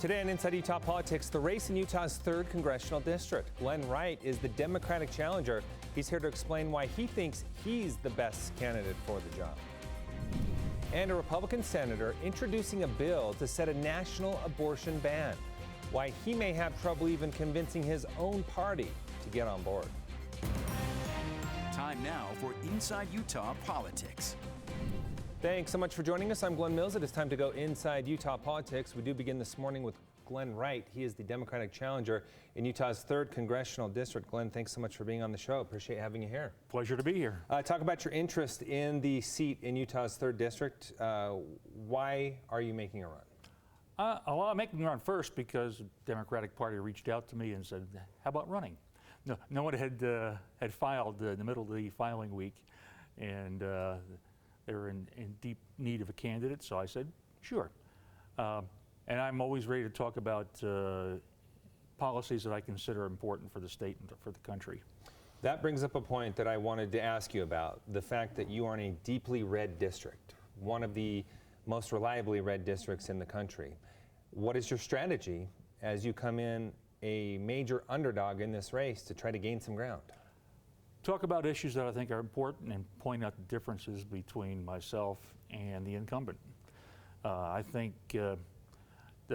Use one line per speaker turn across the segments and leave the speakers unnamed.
Today on Inside Utah Politics, the race in Utah's 3rd Congressional District. Glenn Wright is the Democratic challenger. He's here to explain why he thinks he's the best candidate for the job. And a Republican senator introducing a bill to set a national abortion ban. Why he may have trouble even convincing his own party to get on board.
Time now for Inside Utah Politics.
Thanks so much for joining us. I'm Glenn Mills. It is time to go inside Utah politics. We do begin this morning with Glenn Wright. He is the Democratic challenger in Utah's 3rd Congressional District. Glenn, thanks so much for being on the show. Appreciate having you here.
Pleasure to be here.
Talk about your interest in the seat in Utah's 3rd District. Why are you making a run?
Well, I'm making a run first because the Democratic Party reached out to me and said, how about running? No one had filed in the middle of the filing week, and they were in deep need of a candidate, so I said, sure. And I'm always ready to talk about policies that I consider important for the state and for the country.
That brings up a point that I wanted to ask you about, the fact that you are in a deeply red district, one of the most reliably red districts in the country. What is your strategy as you come in a major underdog in this race to try to gain some ground?
Talk about issues that I think are important and point out the differences between myself and the incumbent. I think the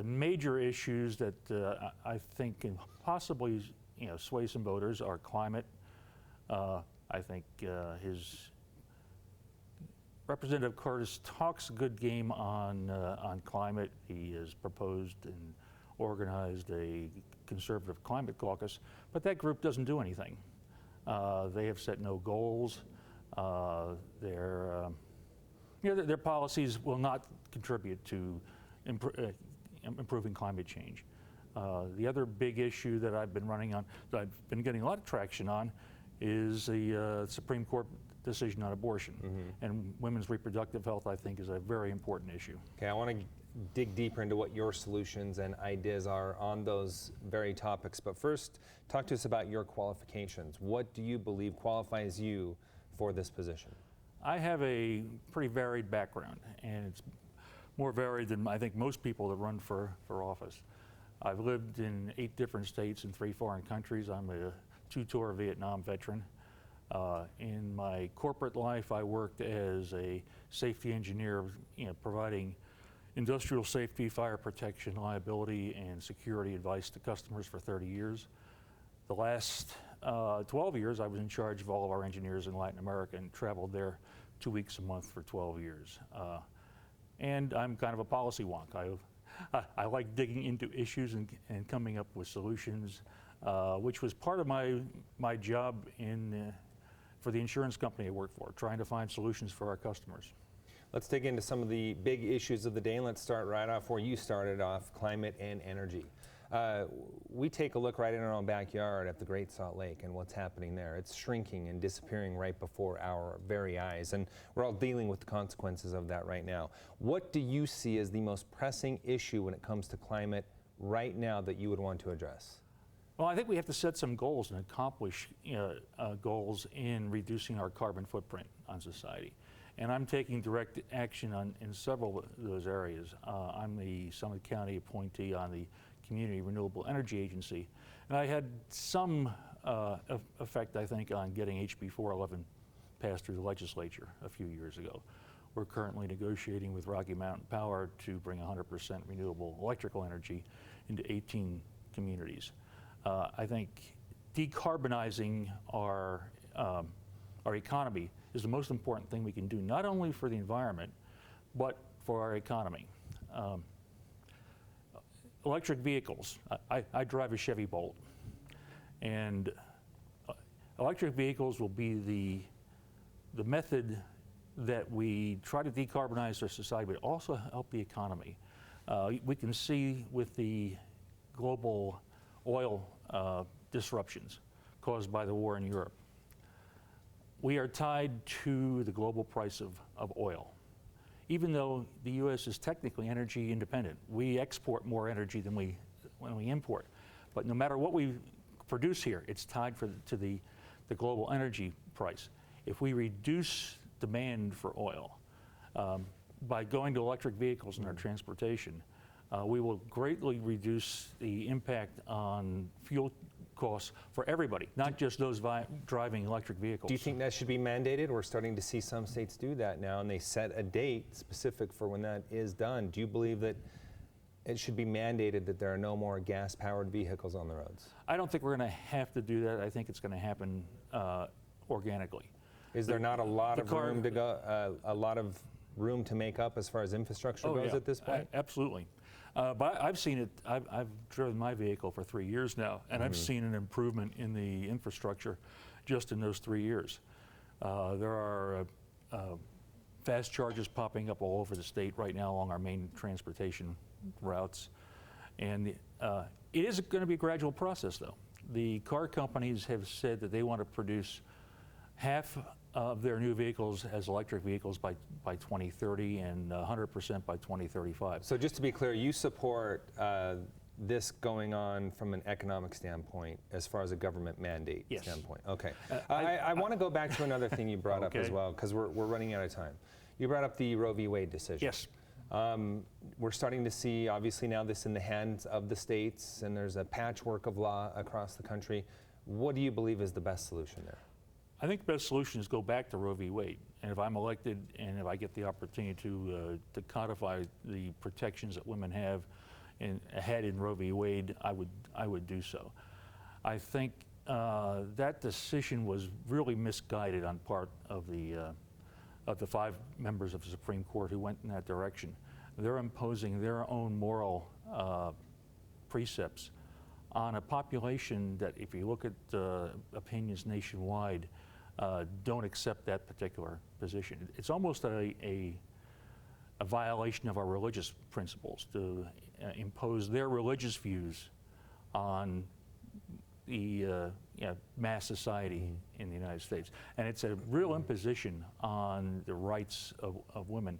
major issues that I think can possibly sway some voters are climate. I think his Representative Curtis talks a good game on climate. He has proposed and organized a conservative climate caucus, but that group doesn't do anything. They have set no goals. Their policies will not contribute to improving climate change. The other big issue that I've been running on, that I've been getting a lot of traction on, is the Supreme Court decision on abortion. Mm-hmm. And women's reproductive health, I think, is a very important issue.
Okay, I want to dig deeper into what your solutions and ideas are on those very topics. But first, talk to us about your qualifications. What do you believe qualifies you for this position?
I have a pretty varied background, and it's more varied than I think most people that run for office. I've lived in 8 different states and 3 foreign countries. I'm a 2-tour Vietnam veteran. In my corporate life, I worked as a safety engineer, providing industrial safety, fire protection, liability, and security advice to customers for 30 years. The last 12 years, I was in charge of all of our engineers in Latin America and traveled there 2 weeks a month for 12 years. And I'm kind of a policy wonk. I like digging into issues and coming up with solutions, which was part of my job for the insurance company I worked for, trying to find solutions for our customers.
Let's dig into some of the big issues of the day, and let's start right off where you started off, climate and energy. We take a look right in our own backyard at the Great Salt Lake and what's happening there. It's shrinking and disappearing right before our very eyes, and we're all dealing with the consequences of that right now. What do you see as the most pressing issue when it comes to climate right now that you would want to address?
Well, I think we have to set some goals and accomplish goals in reducing our carbon footprint on society. And I'm taking direct action in several of those areas. I'm the Summit County appointee on the Community Renewable Energy Agency. And I had some effect, I think, on getting HB 411 passed through the legislature a few years ago. We're currently negotiating with Rocky Mountain Power to bring 100% renewable electrical energy into 18 communities. I think decarbonizing our economy is the most important thing we can do, not only for the environment, but for our economy. Electric vehicles. I drive a Chevy Bolt, and electric vehicles will be the method that we try to decarbonize our society, but also help the economy. We can see with the global oil disruptions caused by the war in Europe. We are tied to the global price of oil. Even though the U.S. is technically energy independent, we export more energy than we import. But no matter what we produce here, it's tied to the global energy price. If we reduce demand for oil by going to electric vehicles in our transportation, we will greatly reduce the impact on fuel costs for everybody, not just those driving electric vehicles.
Do you think that should be mandated? We're starting to see some states do that now, and they set a date specific for when that is done. Do you believe that it should be mandated that there are no more gas-powered vehicles on the roads?
I don't think we're going to have to do that. I think it's going to happen organically.
Is there not a lot of room to go, a lot of room to make up as far as infrastructure goes at this point?
Absolutely. But I've seen it. I've driven my vehicle for 3 years now, and I've seen an improvement in the infrastructure just in those 3 years. There are fast chargers popping up all over the state right now along our main transportation routes. And it is going to be a gradual process, though. The car companies have said that they want to produce half of their new vehicles as electric vehicles by 2030 and 100% by 2035.
So just to be clear, you support this going on from an economic standpoint as far as a government mandate standpoint? Okay. I want to go back to another thing you brought up as well, because we're running out of time. You brought up the Roe V Wade decision.
Yes.
We're starting to see, obviously, now this in the hands of the states, and there's a patchwork of law across the country. What do you believe is the best solution there?
I think the best solution is go back to Roe v. Wade. And if I'm elected and if I get the opportunity to codify the protections that women have had in Roe v. Wade, I would do so. I think that decision was really misguided on part of the 5 members of the Supreme Court who went in that direction. They're imposing their own moral precepts on a population that, if you look at opinions nationwide, don't accept that particular position. It's almost a violation of our religious principles to impose their religious views on the mass society in the United States. And it's a real imposition on the rights of women,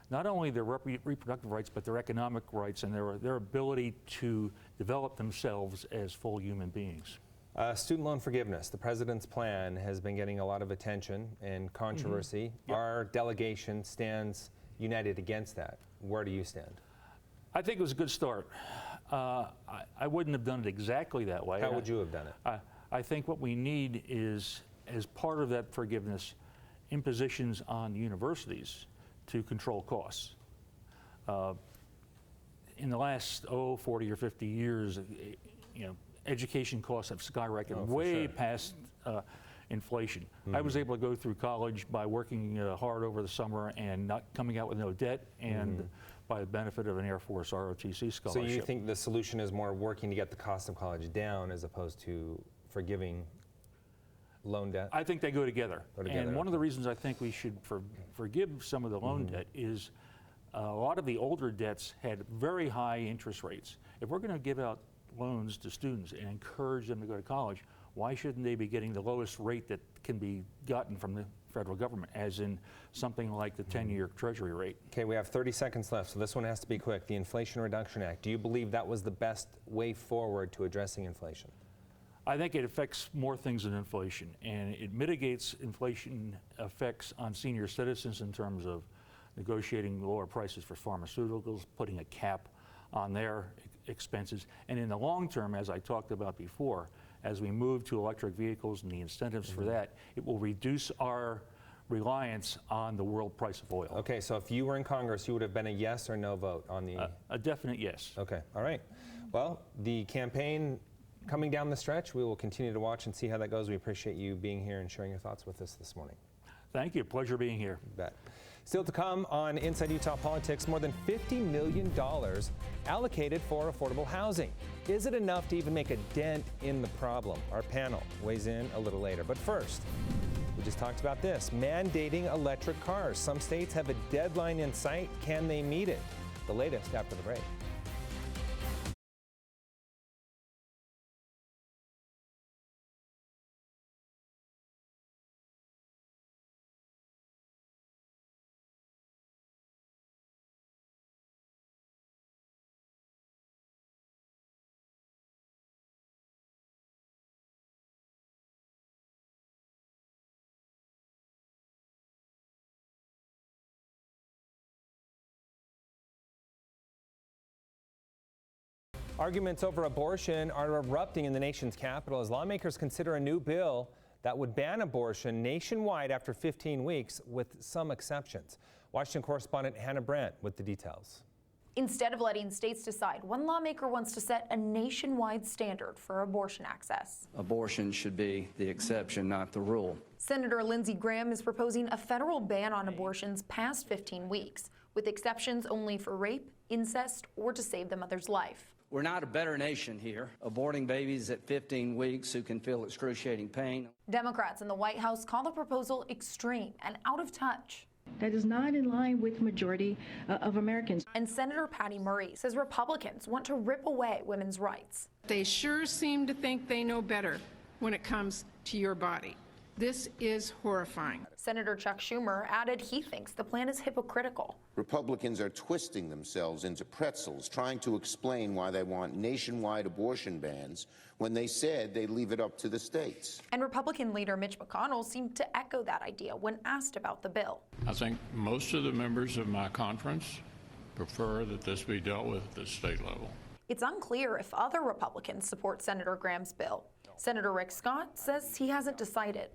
not only their reproductive rights, but their economic rights and their ability to develop themselves as full human beings.
Student loan forgiveness, the president's plan, has been getting a lot of attention and controversy.
Yep.
Our delegation stands united against that. Where do you stand?
I think it was a good start. I wouldn't have done it exactly that way.
How would you have done it?
I think what we need is, as part of that forgiveness, impositions on universities to control costs. In the last 40 or 50 years, education costs have skyrocketed way past inflation. I was able to go through college by working hard over the summer and not coming out with no debt, and by the benefit of an Air Force ROTC scholarship.
So you think the solution is more working to get the cost of college down as opposed to forgiving loan debt?
I think they go together. And one of the reasons I think we should forgive some of the loan debt is a lot of the older debts had very high interest rates. If we're going to give out loans to students and encourage them to go to college, why shouldn't they be getting the lowest rate that can be gotten from the federal government, as in something like the 10-year Treasury rate?
Okay, we have 30 seconds left, so this one has to be quick. The Inflation Reduction Act, do you believe that was the best way forward to addressing inflation?
I think it affects more things than inflation, and it mitigates inflation effects on senior citizens in terms of negotiating lower prices for pharmaceuticals, putting a cap on their expenses. And in the long term, as I talked about before, as we move to electric vehicles and the incentives for that, it will reduce our reliance on the world price of oil.
Okay, so if you were in Congress, you would have been a yes or no vote on the...
A definite yes.
Okay, all right. Well, the campaign coming down the stretch, we will continue to watch and see how that goes. We appreciate you being here and sharing your thoughts with us this morning.
Thank you. Pleasure being here.
You bet. Still to come on Inside Utah Politics, more than $50 million allocated for affordable housing. Is it enough to even make a dent in the problem? Our panel weighs in a little later. But first, we just talked about this, mandating electric cars. Some states have a deadline in sight. Can they meet it? The latest after the break. Arguments over abortion are erupting in the nation's capital as lawmakers consider a new bill that would ban abortion nationwide after 15 weeks with some exceptions. Washington correspondent Hannah Brandt with the details.
Instead of letting states decide, one lawmaker wants to set a nationwide standard for abortion access.
Abortion should be the exception, not the rule.
Senator Lindsey Graham is proposing a federal ban on abortions past 15 weeks, with exceptions only for rape, incest, or to save the mother's life.
We're not a better nation here, aborting babies at 15 weeks who can feel excruciating pain.
Democrats in the White House call the proposal extreme and out of touch.
That is not in line with the majority of Americans.
And Senator Patty Murray says Republicans want to rip away women's rights.
They sure seem to think they know better when it comes to your body. This is horrifying.
Senator Chuck Schumer added he thinks the plan is hypocritical.
Republicans are twisting themselves into pretzels, trying to explain why they want nationwide abortion bans when they said they'd leave it up to the states.
And Republican leader Mitch McConnell seemed to echo that idea when asked about the bill.
I think most of the members of my conference prefer that this be dealt with at the state level.
It's unclear if other Republicans support Senator Graham's bill. Senator Rick Scott says he hasn't decided.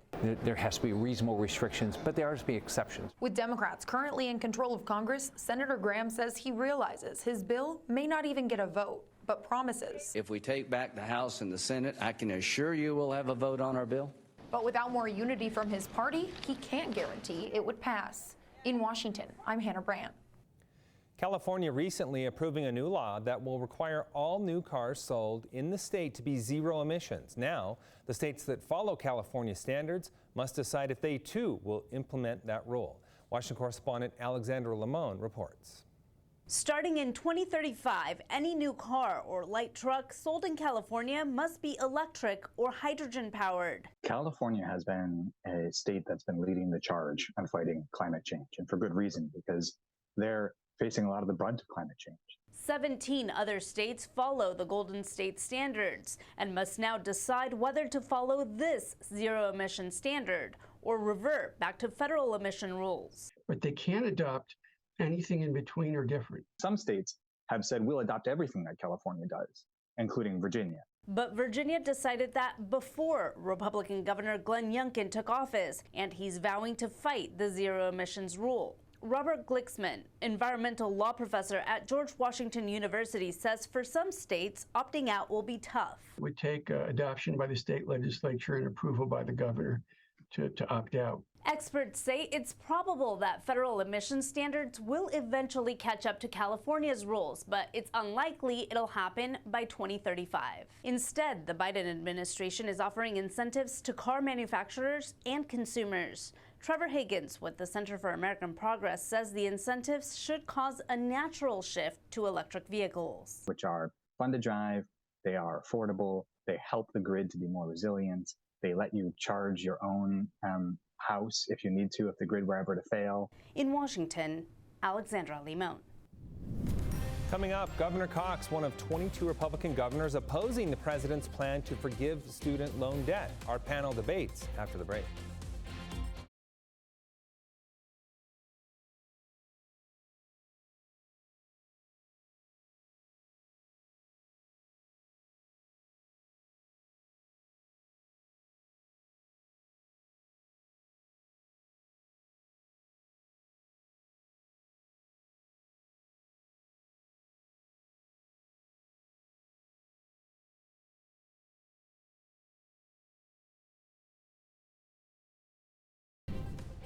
There has to be reasonable restrictions, but there has to be exceptions.
With Democrats currently in control of Congress, Senator Graham says he realizes his bill may not even get a vote, but promises.
If we take back the House and the Senate, I can assure you we'll have a vote on our bill.
But without more unity from his party, he can't guarantee it would pass. In Washington, I'm Hannah Brandt.
California recently approving a new law that will require all new cars sold in the state to be zero emissions. Now, the states that follow California standards must decide if they too will implement that rule. Washington correspondent Alexandra Limon reports.
Starting in 2035, any new car or light truck sold in California must be electric or hydrogen powered.
California has been a state that's been leading the charge on fighting climate change, and for good reason, because they're facing a lot of the brunt of climate change.
17 other states follow the Golden State standards and must now decide whether to follow this zero emission standard or revert back to federal emission rules.
But they can't adopt anything in between or different.
Some states have said we'll adopt everything that California does, including Virginia.
But Virginia decided that before Republican Governor Glenn Youngkin took office, and he's vowing to fight the zero emissions rule. Robert Glicksman, environmental law professor at George Washington University, says for some states, opting out will be tough.
It would take adoption by the state legislature and approval by the governor to opt out.
Experts say it's probable that federal emission standards will eventually catch up to California's rules, but it's unlikely it'll happen by 2035. Instead, the Biden administration is offering incentives to car manufacturers and consumers. Trevor Higgins with the Center for American Progress says the incentives should cause a natural shift to electric vehicles.
Which are fun to drive, they are affordable, they help the grid to be more resilient, they let you charge your own house if you need to, if the grid were ever to fail.
In Washington, Alexandra Limon.
Coming up, Governor Cox, one of 22 Republican governors opposing the president's plan to forgive student loan debt. Our panel debates after the break.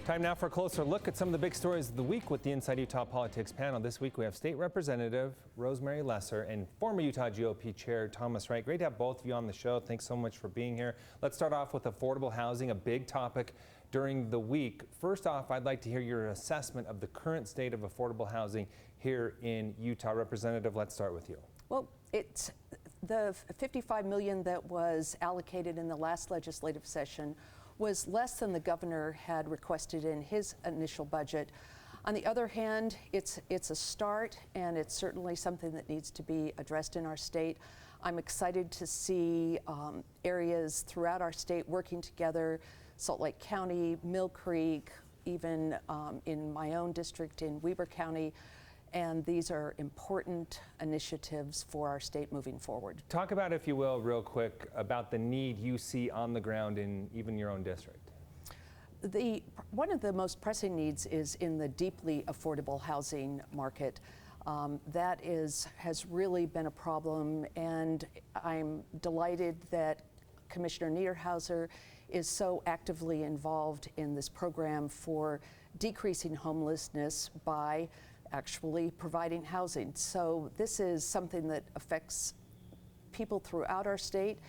Time now for a closer look at some of the big stories of the week with the Inside Utah Politics panel. This week we have State Representative Rosemary Lesser and former Utah GOP Chair Thomas Wright. Great to have both of you on the show. Thanks so much for being here. Let's start off with affordable housing, a big topic during the week. First off, I'd like to hear your assessment of the current state of affordable housing here in Utah. Representative, let's start with you.
Well, it's the $55 million that was allocated in the last legislative session was less than the governor had requested in his initial budget. On the other hand, it's a start, and it's certainly something that needs to be addressed in our state. I'm excited to see areas throughout our state working together, Salt Lake County, Mill Creek, even in my own district in Weber County, And these are important initiatives for our state moving forward.
Talk about, if you will, real quick, about the need you see on the ground in even your own district.
One of the most pressing needs is in the deeply affordable housing market. That has really been a problem, and I'm delighted that Commissioner Niederhauser is so actively involved in this program for decreasing homelessness by actually providing housing. So this is something that affects people throughout our state.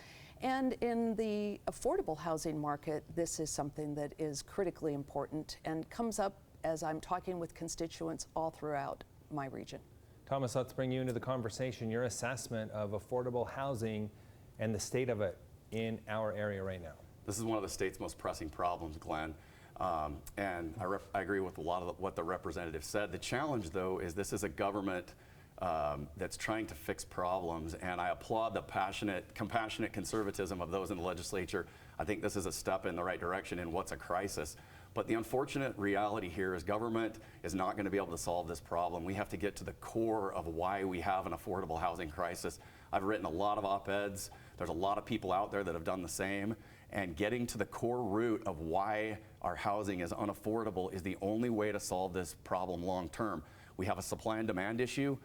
And in the affordable housing market, this is something that is critically important and comes up as I'm talking with constituents all throughout my region.
Thomas, let's bring you into the conversation. Your assessment of affordable housing and the state of it in our area right now.
This is one of the state's most pressing problems, Glenn. And I agree with a lot of what the representative said. The challenge, though, is this is a government that's trying to fix problems, and I applaud the compassionate conservatism of those in the legislature. I think this is a step in the right direction in what's a crisis. But the unfortunate reality here is government is not going to be able to solve this problem. We have to get to the core of why we have an affordable housing crisis. I've written a lot of op-eds. There's a lot of people out there that have done the same. And getting to the core root of why our housing is unaffordable is the only way to solve this problem long term. We have a supply and demand issue.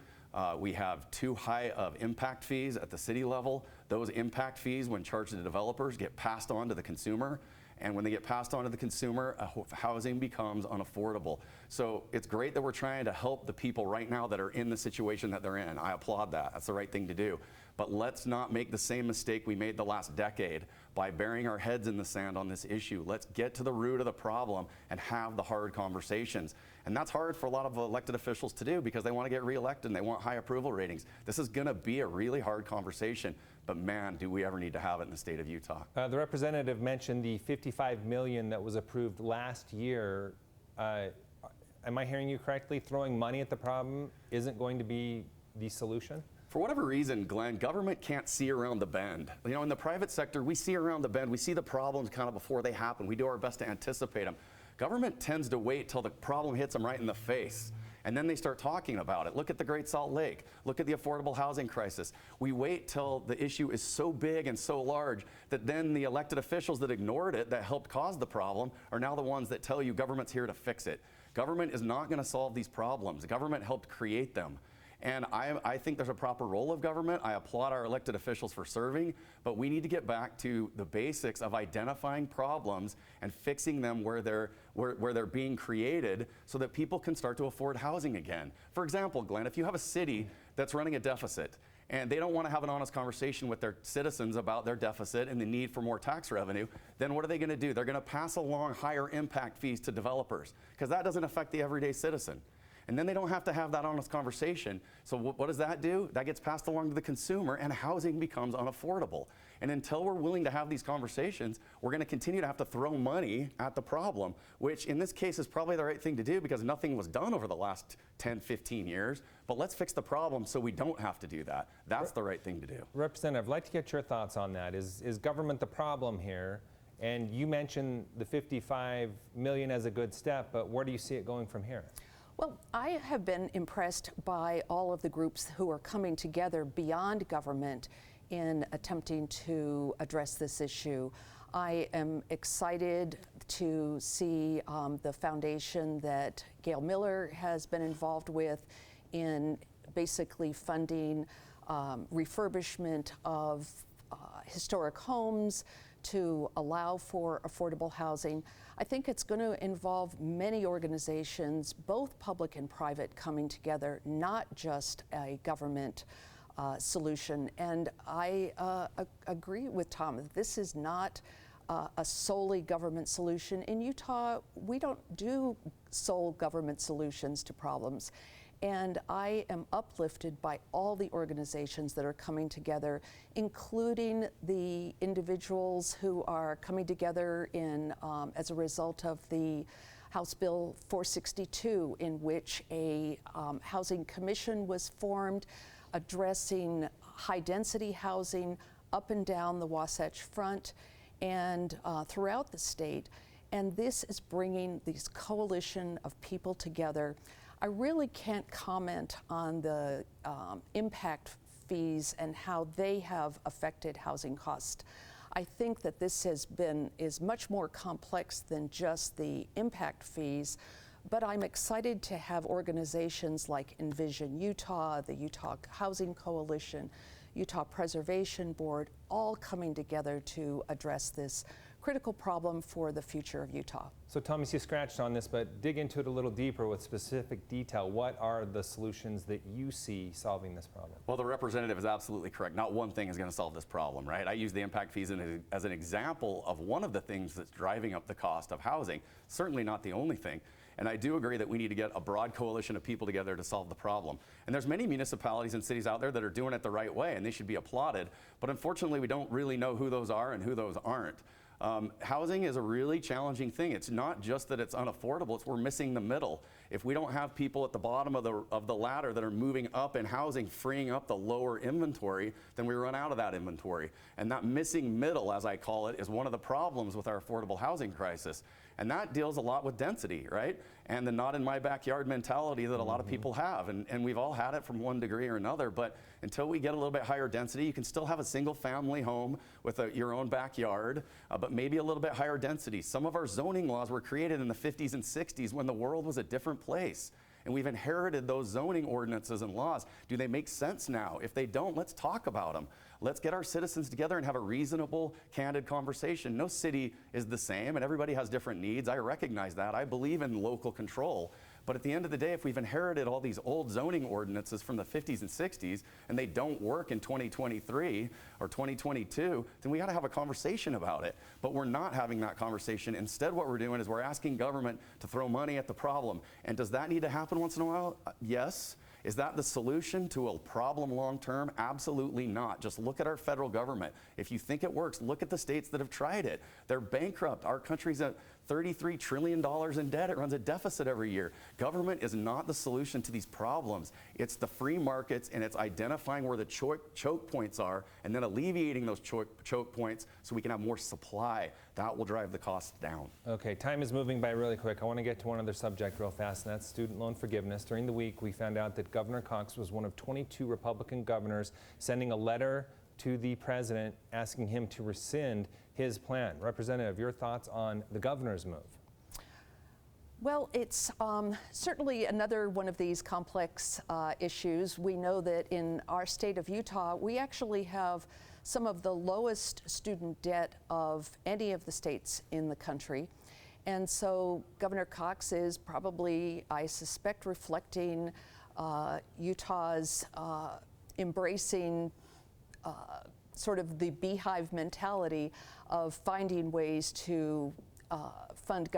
We have too high of impact fees at the city level. Those impact fees, when charged to the developers, get passed on to the consumer. And when they get passed on to the consumer, housing becomes unaffordable. So it's great that we're trying to help the people right now that are in the situation that they're in. I applaud that. That's the right thing to do. But let's not make the same mistake we made the last decade by burying our heads in the sand on this issue. Let's get to the root of the problem and have the hard conversations. And that's hard for a lot of elected officials to do because they want to get reelected and they want high approval ratings. This is going to be a really hard conversation, but man, do we ever need to have it in the state of Utah.
The representative mentioned the $55 million that was approved last year. Am I hearing you correctly? Throwing money at the problem isn't going to be the solution?
For whatever reason, Glenn, government can't see around the bend. You know, in the private sector, we see around the bend. We see the problems kind of before they happen. We do our best to anticipate them. Government tends to wait till the problem hits them right in the face, and then they start talking about it. Look at the Great Salt Lake. Look at the affordable housing crisis. We wait till the issue is so big and so large that then the elected officials that ignored it, that helped cause the problem, are now the ones that tell you government's here to fix it. Government is not going to solve these problems. Government helped create them. And I think there's a proper role of government. I applaud our elected officials for serving, but we need to get back to the basics of identifying problems and fixing them where they're being created so that people can start to afford housing again. For example, Glenn, if you have a city that's running a deficit and they don't want to have an honest conversation with their citizens about their deficit and the need for more tax revenue, then what are they going to do? They're going to pass along higher impact fees to developers because that doesn't affect the everyday citizen. And then they don't have to have that honest conversation. So what does that do? That gets passed along to the consumer and housing becomes unaffordable. And until we're willing to have these conversations, we're going to continue to have to throw money at the problem, which in this case is probably the right thing to do because nothing was done over the last 10, 15 years. But let's fix the problem so we don't have to do that. That's the right thing to do.
Representative, I'd like to get your thoughts on that. Is government the problem here? And you mentioned the $55 million as a good step, but where do you see it going from here?
Well, I have been impressed by all of the groups who are coming together beyond government in attempting to address this issue. I am excited to see the foundation that Gail Miller has been involved with in basically funding refurbishment of historic homes to allow for affordable housing. I think it's going to involve many organizations, both public and private, coming together, not just a government solution. And I agree with Tom. This is not a solely government solution. In Utah, we don't do sole government solutions to problems. And I am uplifted by all the organizations that are coming together, including the individuals who are coming together in as a result of the House Bill 462, in which a housing commission was formed addressing high-density housing up and down the Wasatch Front and throughout the state. And this is bringing this coalition of people together. I really can't comment on the impact fees and how they have affected housing costs. I think that this is much more complex than just the impact fees, but I'm excited to have organizations like Envision Utah, the Utah Housing Coalition, Utah Preservation Board, all coming together to address this critical problem for the future of Utah.
So Thomas, you scratched on this, but dig into it a little deeper with specific detail. What are the solutions that you see solving this problem?
Well, the representative is absolutely correct. Not one thing is going to solve this problem, right? I use the impact fees as an example of one of the things that's driving up the cost of housing. Certainly not the only thing. And I do agree that we need to get a broad coalition of people together to solve the problem. And there's many municipalities and cities out there that are doing it the right way, and they should be applauded. But unfortunately, we don't really know who those are and who those aren't. Housing is a really challenging thing. It's not just that it's unaffordable, it's we're missing the middle. If we don't have people at the bottom of the ladder that are moving up in housing, freeing up the lower inventory, then we run out of that inventory. And that missing middle, as I call it, is one of the problems with our affordable housing crisis. And that deals a lot with density, right? And the not in my backyard mentality that a lot of people have. And we've all had it from one degree or another, but until we get a little bit higher density, you can still have a single family home with your own backyard, but maybe a little bit higher density. Some of our zoning laws were created in the 50s and 60s when the world was a different place. And we've inherited those zoning ordinances and laws. Do they make sense now? If they don't, let's talk about them. Let's get our citizens together and have a reasonable, candid conversation. No city is the same, and everybody has different needs. I recognize that. I believe in local control. But at the end of the day, if we've inherited all these old zoning ordinances from the 50s and 60s, and they don't work in 2023 or 2022, then we got to have a conversation about it. But we're not having that conversation. Instead, what we're doing is we're asking government to throw money at the problem. And does that need to happen once in a while? Yes. Is that the solution to a problem long term? Absolutely not. Just look at our federal government. If you think it works, look at the states that have tried it. They're bankrupt. Our country's at $33 trillion in debt. It runs a deficit every year. Government is not the solution to these problems. It's the free markets, and it's identifying where the choke points are and then alleviating those choke points so we can have more supply. That will drive the costs down.
Okay, time is moving by really quick. I want to get to one other subject real fast, and that's student loan forgiveness. During the week, we found out that Governor Cox was one of 22 Republican governors sending a letter to the president asking him to rescind his plan. Representative, your thoughts on the governor's move?
Well, it's certainly another one of these complex issues. We know that in our state of Utah, we actually have some of the lowest student debt of any of the states in the country. And so Governor Cox is probably, I suspect, reflecting Utah's embracing sort of the beehive mentality of finding ways to fund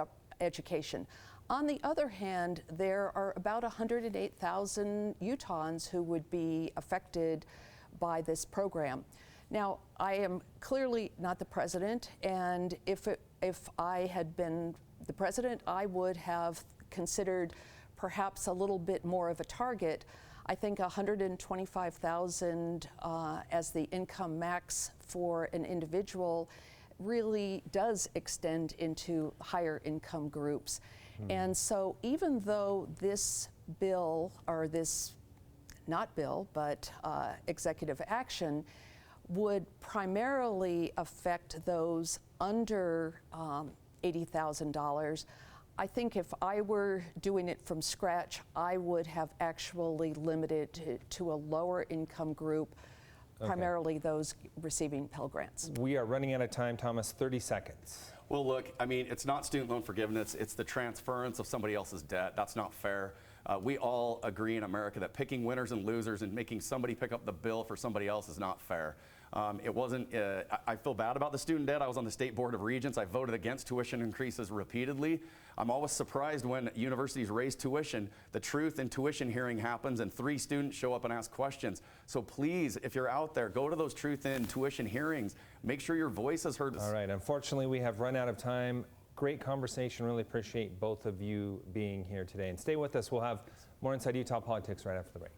education. On the other hand, there are about 108,000 Utahns who would be affected by this program. Now, I am clearly not the president, and if I had been the president, I would have considered perhaps a little bit more of a target. I think 125,000 as the income max for an individual really does extend into higher income groups. And so even though this bill, or this, not bill, but executive action, would primarily affect those under $80,000, I think if I were doing it from scratch, I would have actually limited it to a lower income group, primarily those receiving Pell Grants.
We are running out of time, Thomas, 30 seconds.
Well, look, I mean, it's not student loan forgiveness, it's the transference of somebody else's debt. That's not fair. We all agree in America that picking winners and losers and making somebody pick up the bill for somebody else is not fair. It wasn't, I feel bad about the student debt. I was on the State Board of Regents. I voted against tuition increases repeatedly. I'm always surprised when universities raise tuition, the truth in tuition hearing happens and 3 students show up and ask questions. So please, if you're out there, go to those truth in tuition hearings. Make sure your voice is heard.
All right, unfortunately, we have run out of time. Great conversation. Really appreciate both of you being here today. And stay with us. We'll have more Inside Utah Politics right after the break.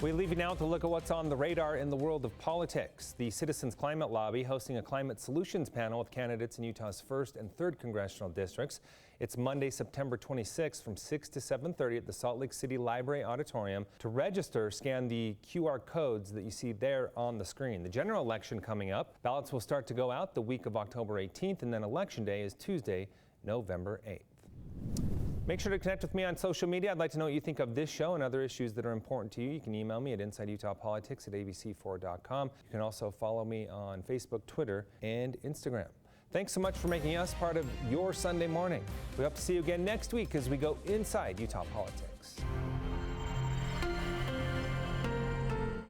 We leave you now to look at what's on the radar in the world of politics. The Citizens Climate Lobby hosting a climate solutions panel with candidates in Utah's 1st and 3rd congressional districts. It's Monday, September 26th from 6 to 7:30 at the Salt Lake City Library Auditorium. To register, scan the QR codes that you see there on the screen. The general election coming up. Ballots will start to go out the week of October 18th, and then Election Day is Tuesday, November 8th. Make sure to connect with me on social media. I'd like to know what you think of this show and other issues that are important to you. You can email me at InsideUtahPolitics@abc4.com. You can also follow me on Facebook, Twitter, and Instagram. Thanks so much for making us part of your Sunday morning. We hope to see you again next week as we go inside Utah politics.